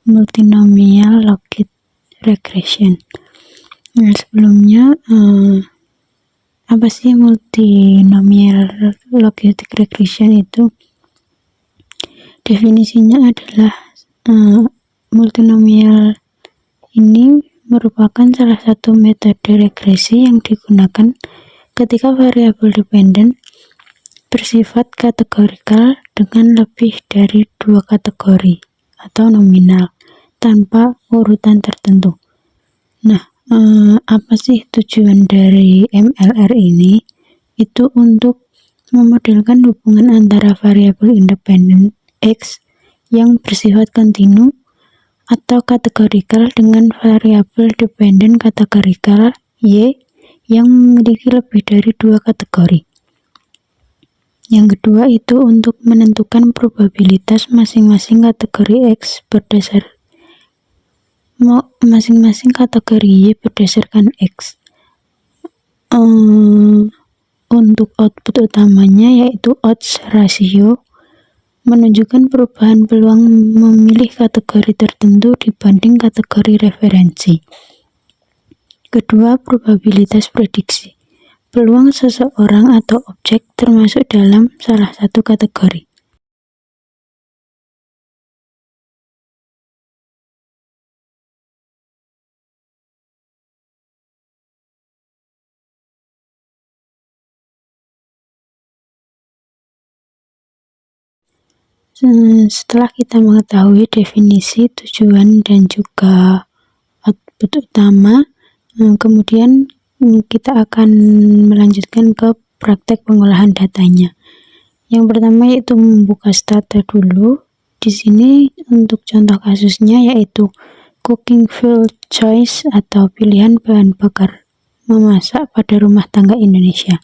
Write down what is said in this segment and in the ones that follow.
multinomial logit regression. Nah, sebelumnya apa sih multinomial logistic regression itu? Definisinya adalah multinomial ini merupakan salah satu metode regresi yang digunakan ketika variabel dependen bersifat kategorikal dengan lebih dari dua kategori atau nominal tanpa urutan tertentu. Nah, apa sih tujuan dari MLR ini? Itu untuk memodelkan hubungan antara variabel independen X yang bersifat kontinu atau kategorikal dengan variabel dependen kategorikal Y yang memiliki lebih dari dua kategori. Yang kedua itu untuk menentukan probabilitas masing-masing kategori X masing-masing kategori Y berdasarkan X. Untuk output utamanya yaitu odds ratio menunjukkan perubahan peluang memilih kategori tertentu dibanding kategori referensi. Kedua, probabilitas prediksi. Peluang seseorang atau objek termasuk dalam salah satu kategori. Setelah kita mengetahui definisi, tujuan, dan juga output utama, kemudian kita akan melanjutkan ke praktek pengolahan datanya. Yang pertama yaitu membuka stata dulu. Di sini untuk contoh kasusnya yaitu cooking fuel choice atau pilihan bahan bakar memasak pada rumah tangga Indonesia.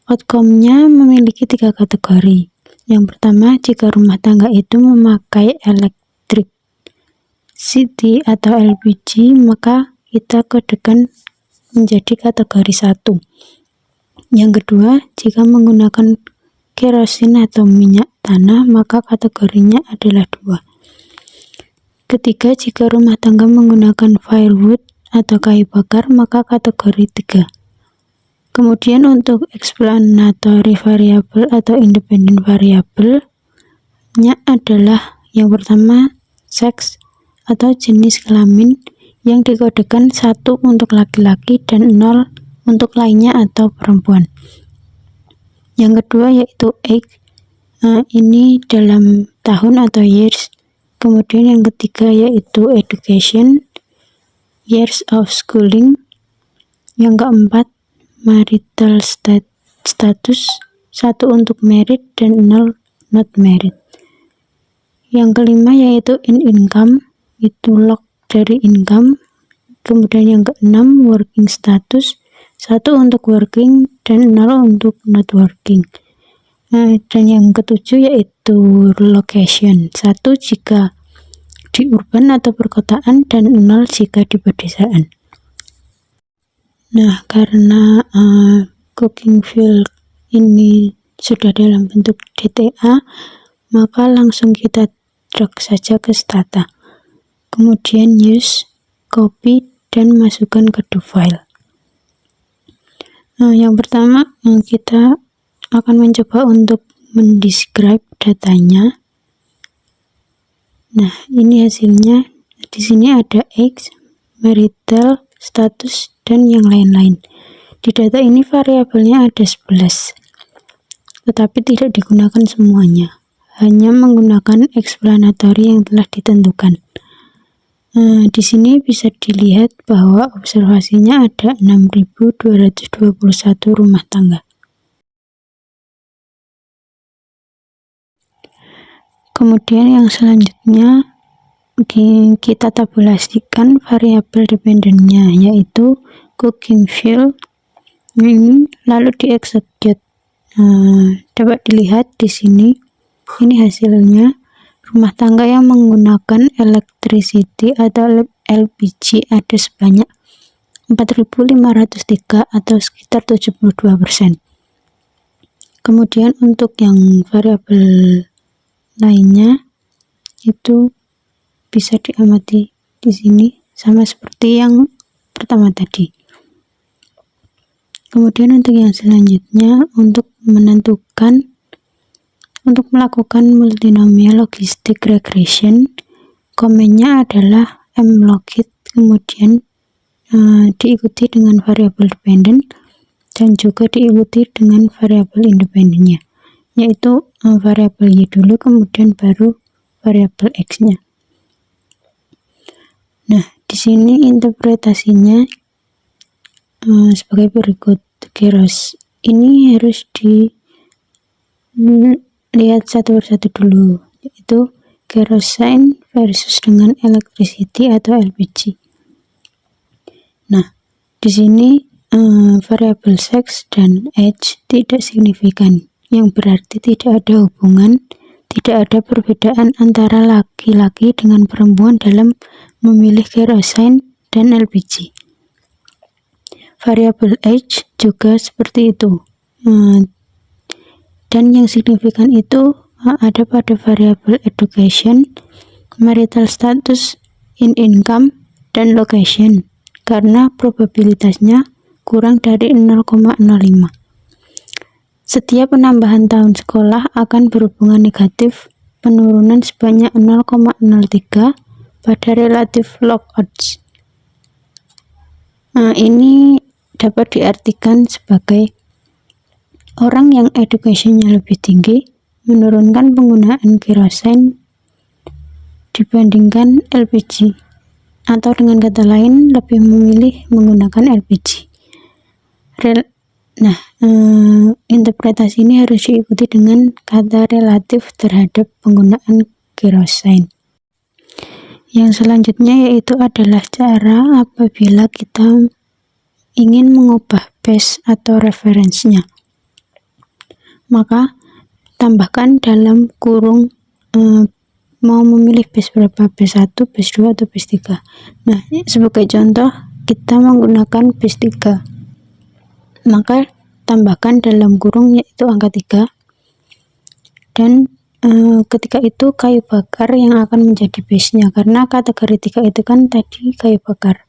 Outcome-nya memiliki 3 kategori. Yang pertama, jika rumah tangga itu memakai electricity atau LPG, maka kita kodekan menjadi kategori 1. Yang kedua, jika menggunakan kerosin atau minyak tanah, maka kategorinya adalah 2. Ketiga, jika rumah tangga menggunakan firewood atau kayu bakar, maka kategori 3. Kemudian untuk explanatory variable atau independent variable nya adalah yang pertama seks atau jenis kelamin yang dikodekan 1 untuk laki-laki dan 0 untuk lainnya atau perempuan. Yang kedua yaitu age, ini dalam tahun atau years. Kemudian yang ketiga yaitu education, years of schooling. Yang keempat marital status, 1 untuk married dan 0 not married. Yang kelima yaitu in income, itu log dari income. Kemudian yang keenam working status, 1 untuk working dan 0 untuk not working. Dan yang ketujuh yaitu location, 1 jika di urban atau perkotaan dan 0 jika di pedesaan. Nah, karena cooking fuel ini sudah dalam bentuk DTA, maka langsung kita drag saja ke stata. Kemudian use, copy, dan masukkan ke do file. Yang pertama, kita akan mencoba untuk mendescribe datanya. Nah, ini hasilnya. Di sini ada X, marital, status, dan yang lain-lain. Di data ini variabelnya ada 11, tetapi tidak digunakan semuanya, hanya menggunakan explanatory yang telah ditentukan. Di sini bisa dilihat bahwa observasinya ada 6.221 rumah tangga. Kemudian yang selanjutnya kita tabulasikan variabel dependennya yaitu cooking fuel, lalu dieksekut. Dapat dilihat di sini, ini hasilnya. Rumah tangga yang menggunakan electricity atau LPG ada sebanyak 4.503 atau sekitar 72%. Kemudian untuk yang variabel lainnya itu bisa diamati di sini sama seperti yang pertama tadi. Kemudian untuk yang selanjutnya, untuk melakukan multinomial logistic regression, komennya adalah mlogit, kemudian diikuti dengan variabel dependent dan juga diikuti dengan variabel independennya, yaitu variabel y dulu kemudian baru variabel x-nya. Nah, di sini interpretasinya sebagai berikut. Keros ini harus dilihat satu persatu dulu, yaitu kerosene versus dengan electricity atau LPG. Nah, di sini variabel sex dan age tidak signifikan, yang berarti tidak ada hubungan, tidak ada perbedaan antara laki-laki dengan perempuan dalam memilih kerosene dan LPG. Variabel age juga seperti itu, dan yang signifikan itu ada pada variabel education, marital status, income, dan location, karena probabilitasnya kurang dari 0,05. Setiap penambahan tahun sekolah akan berhubungan negatif penurunan sebanyak 0,03 pada relative log odds. Ini dapat diartikan sebagai orang yang education-nya lebih tinggi menurunkan penggunaan kerosene dibandingkan LPG, atau dengan kata lain lebih memilih menggunakan LPG. Interpretasi ini harus diikuti dengan kata relatif terhadap penggunaan kerosene. Yang selanjutnya yaitu adalah cara apabila kita ingin mengubah base atau referensinya. Maka tambahkan dalam kurung mau memilih base berapa, base 1, base 2, atau base 3. Nah, sebagai contoh kita menggunakan base 3, maka tambahkan dalam kurung yaitu angka 3, dan ketika itu kayu bakar yang akan menjadi base-nya, karena kategori 3 itu kan tadi kayu bakar.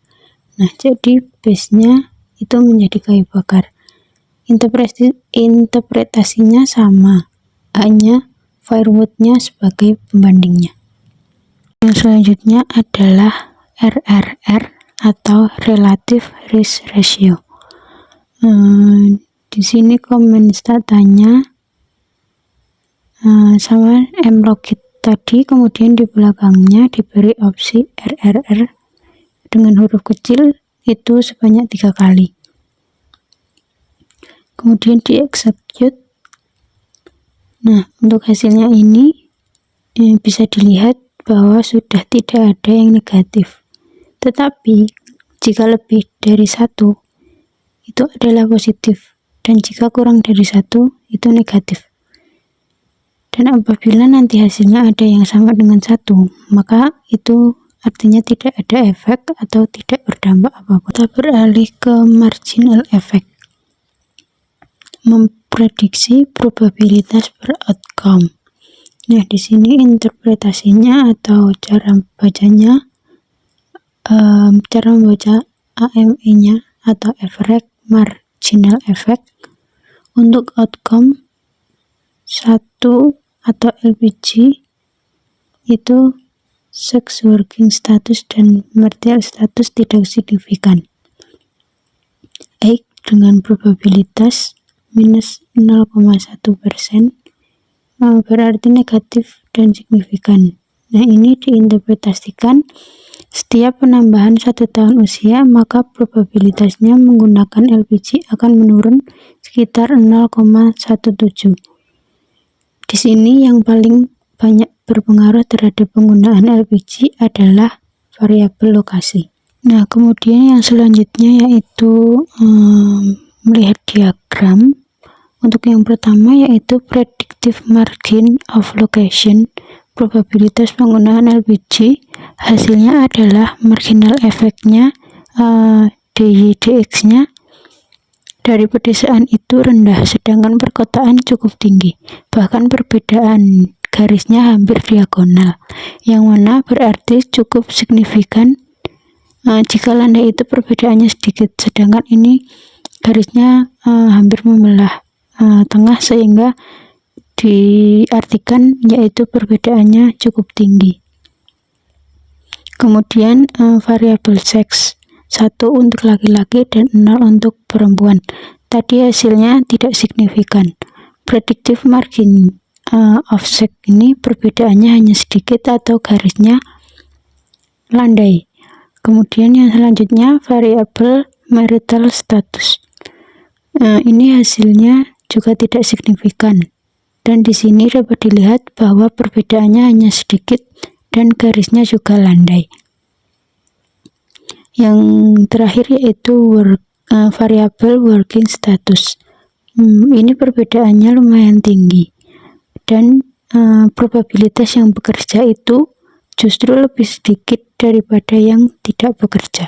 Nah, jadi base-nya itu menjadi kayu bakar. Interpretasinya sama, hanya firewood-nya sebagai pembandingnya. Yang selanjutnya adalah RRR atau Relative Risk Ratio. Di sini komen statanya sama mlogit tadi, kemudian di belakangnya diberi opsi RRR dengan huruf kecil itu sebanyak 3 kali. Kemudian di execute. Nah, untuk hasilnya ini bisa dilihat bahwa sudah tidak ada yang negatif, tetapi jika lebih dari 1 itu adalah positif, dan jika kurang dari 1 itu negatif. Dan apabila nanti hasilnya ada yang sama dengan 1, maka itu artinya tidak ada efek atau tidak berdampak apapun. Kita beralih ke marginal effect, memprediksi probabilitas per outcome. Nah, di sini interpretasinya atau cara bacanya, cara membaca AME-nya atau average marginal effect untuk outcome 1 atau LPG itu sex working status dan marital status tidak signifikan, baik dengan probabilitas minus 0,1%, berarti negatif dan signifikan. Nah, ini diinterpretasikan setiap penambahan 1 tahun usia, maka probabilitasnya menggunakan LPG akan menurun sekitar 0,17. Di sini yang paling banyak berpengaruh terhadap penggunaan LPG adalah variabel lokasi. Nah, kemudian yang selanjutnya yaitu melihat diagram. Untuk yang pertama yaitu predictive margin of location, probabilitas penggunaan LPG, hasilnya adalah marginal efeknya DY/DX-nya dari pedesaan itu rendah, sedangkan perkotaan cukup tinggi. Bahkan perbedaan garisnya hampir diagonal, yang mana berarti cukup signifikan jika landai itu perbedaannya sedikit, sedangkan ini garisnya hampir membelah tengah, sehingga diartikan yaitu perbedaannya cukup tinggi. Kemudian variabel seks, 1 untuk laki-laki dan 0 untuk perempuan. Tadi hasilnya tidak signifikan. Predictive margin of sex ini perbedaannya hanya sedikit atau garisnya landai. Kemudian yang selanjutnya variabel marital status. Ini hasilnya juga tidak signifikan. Dan di sini dapat dilihat bahwa perbedaannya hanya sedikit dan garisnya juga landai. Yang terakhir yaitu variabel working status. Ini perbedaannya lumayan tinggi dan probabilitas yang bekerja itu justru lebih sedikit daripada yang tidak bekerja.